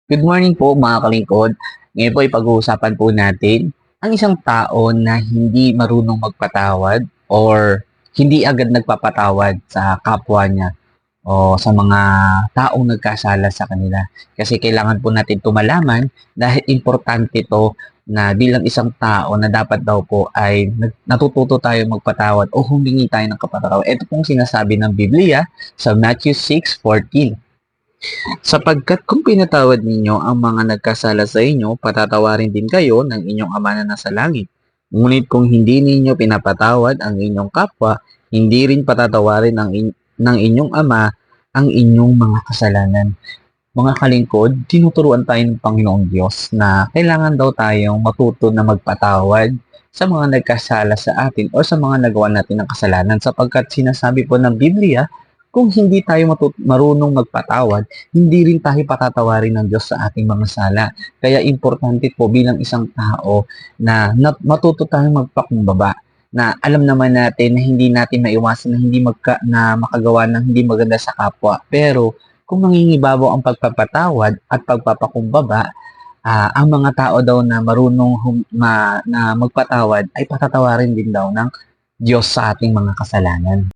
Good morning po mga kalingkod. Ngayon po ay pag-uusapan po natin ang isang tao na hindi marunong magpatawad or hindi agad nagpapatawad sa kapwa niya o sa mga taong nagkasala sa kanila. Kasi kailangan po natin ito malaman dahil importante ito na bilang isang tao na dapat daw po ay natututo tayo magpatawad o humingi tayo ng kapatawad. Ito pong sinasabi ng Biblia sa Matthew 6:14. Sapagkat kung pinatawad ninyo ang mga nagkasala sa inyo, patatawarin din kayo ng inyong Ama na nasa langit. Ngunit kung hindi ninyo pinapatawad ang inyong kapwa, hindi rin patatawarin ng inyong Ama ang inyong mga kasalanan. Mga kalingkod, tinuturuan tayo ng Panginoong Diyos na kailangan daw tayong matuto na magpatawad sa mga nagkasala sa atin o sa mga nagawa natin ng kasalanan sapagkat sinasabi po ng Biblia, kung hindi tayo marunong magpatawad, hindi rin tayo patatawarin ng Diyos sa ating mga sala. Kaya importante po bilang isang tao na matuto tayong magpakumbaba na alam naman natin na hindi natin maiwasan na na makagawa ng hindi maganda sa kapwa. Pero kung nangingibabaw ang pagpapatawad at pagpapakumbaba, ang mga tao daw na marunong na magpatawad ay patatawarin din daw ng Diyos sa ating mga kasalanan.